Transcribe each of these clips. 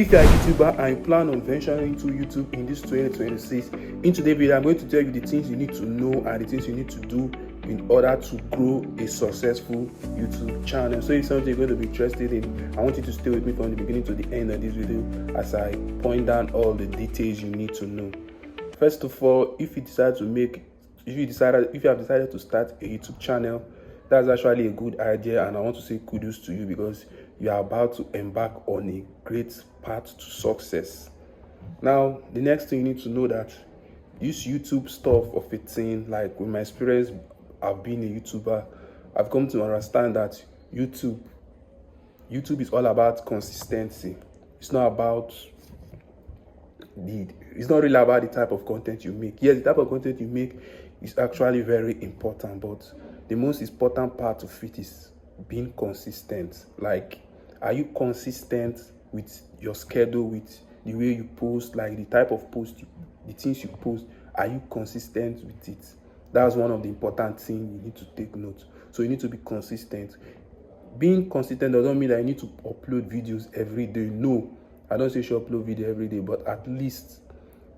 If you are a YouTuber and you plan on venturing into YouTube in this 2026, in today's video, I'm going to tell you the things you need to know and the things you need to do in order to grow a successful YouTube channel. So if something you're going to be interested in, I want you to stay with me from the beginning to the end of this video as I point down all the details you need to know. First of all, if you have decided to start a YouTube channel, that's actually a good idea, and I want to say kudos to you because you are about to embark on a great path to success. Now, the next thing you need to know that this YouTube stuff of a thing, like with my experience, I've been a YouTuber, I've come to understand that YouTube is all about consistency. It's not really about the type of content you make. Yes, the type of content you make is actually very important, but the most important part of it is being consistent. Like, are you consistent with your schedule, with the way you post, like the type of post, the things you post? Are you consistent with it? That's one of the important things you need to take note. So you need to be consistent. Being consistent doesn't mean that you need to upload videos every day. No, I don't say you should upload video every day, but at least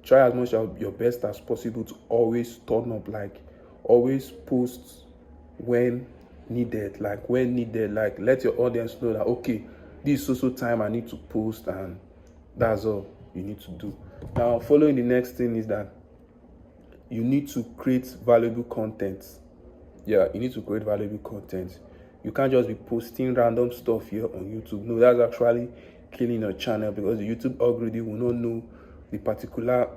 try as much as your best as possible to always turn up, like always post when needed, like let your audience know that okay, this is so time I need to post, and that's all you need to do. Now, following the next thing is that you need to create valuable content. Yeah, you need to create valuable content. You can't just be posting random stuff here on YouTube. No, that's actually killing your channel because the YouTube algorithm will not know the particular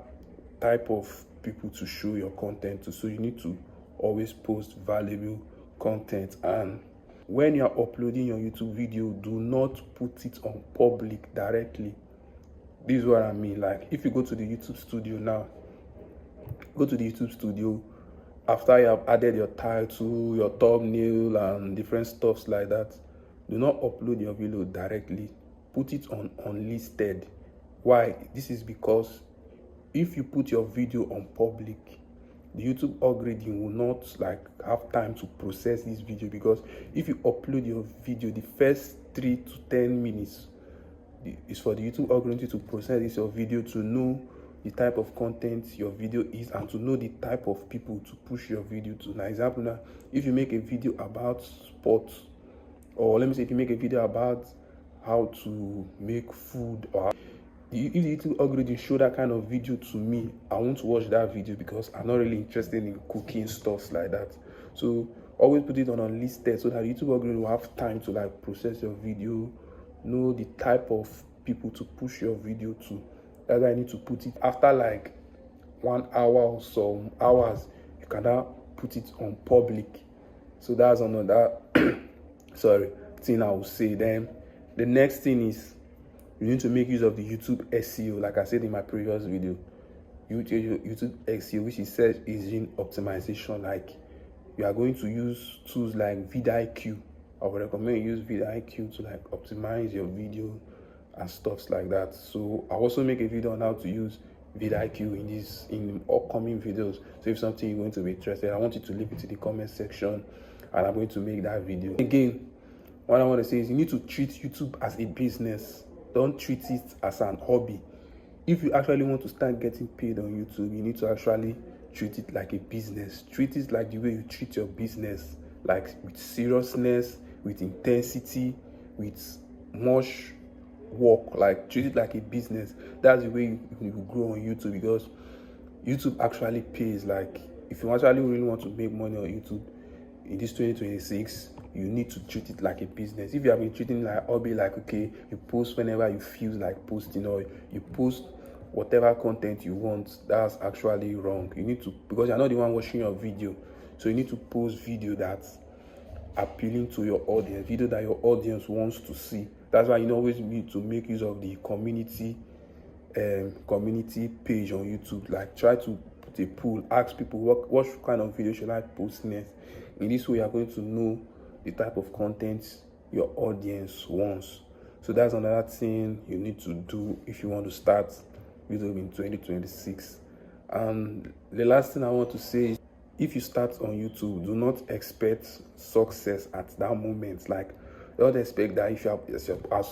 type of people to show your content to. So you need to always post valuable content. And when you are uploading your YouTube video, do not put it on public directly. This is what I mean. Like, if you go to the YouTube studio now, after you have added your title, your thumbnail, and different stuffs like that, do not upload your video directly. Put it on unlisted. Why? This is because if you put your video on public, the YouTube algorithm will not have time to process this video, because if you upload your video, the first 3 to 10 minutes is for the YouTube algorithm to process your video, to know the type of content your video is and to know the type of people to push your video to. Now, example, now if you make a video about sports, or let me say if you make a video about how to make food, or if the YouTube algorithm show that kind of video to me, I won't watch that video because I'm not really interested in cooking stuff like that. So always put it on unlisted so that the YouTube algorithm will have time to process your video, know the type of people to push your video to. That's why I need to put it after 1 hour or some hours. You can now put it on public. So that's another thing I will say. Then the next thing is you need to make use of the YouTube SEO. Like I said in my previous video, YouTube SEO, which is search engine optimization. Like, you are going to use tools like vidIQ. I would recommend you use vidIQ to optimize your video and stuffs like that. So I also make a video on how to use vidIQ in upcoming videos. So if something you're going to be interested, I want you to leave it in the comment section and I'm going to make that video. Again, what I want to say is you need to treat YouTube as a business. Don't treat it as an hobby. If you actually want to start getting paid on YouTube, you need to actually treat it like a business. Treat it like the way you treat your business, like with seriousness, with intensity, with much work. Like, treat it like a business. That's the way you grow on YouTube, because YouTube actually pays. Like, if you actually really want to make money on YouTube in this 2026, you need to treat it like a business. If you have been treating it like hobby, like okay, you post whenever you feel like posting, or you post whatever content you want, that's actually wrong. You need to, because you're not the one watching your video, so you need to post video that's appealing to your audience, video that your audience wants to see. That's why you always need to make use of the community page on YouTube. Like, try to put a poll, ask people what kind of video should I post next. In this way, you're going to know the type of content your audience wants. So that's another thing you need to do if you want to start video in 2026. And the last thing I want to say is, if you start on YouTube, do not expect success at that moment. Like, don't expect that as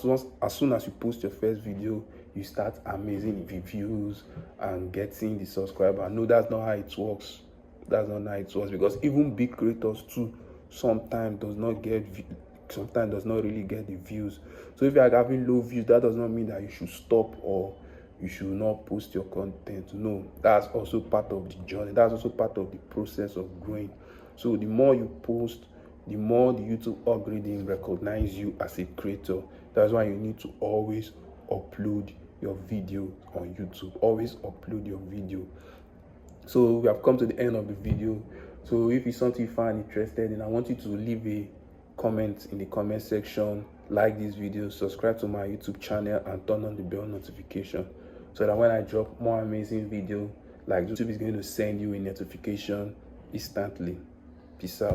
soon as you post your first video, you start amazing reviews and getting the subscriber. No, that's not how it works. That's not how it works, because even big creators too sometimes does not really get the views. So if you are having low views, that does not mean that you should stop or you should not post your content. No, that's also part of the journey. That's also part of the process of growing. So the more you post, the more the YouTube algorithm recognize you as a creator. That's why you need to always upload your video on YouTube. Always upload your video. So we have come to the end of the video. So if it's something you find interested in, I want you to leave a comment in the comment section, like this video, subscribe to my YouTube channel, and turn on the bell notification, so that when I drop more amazing video, like, YouTube is going to send you a notification instantly. Peace out.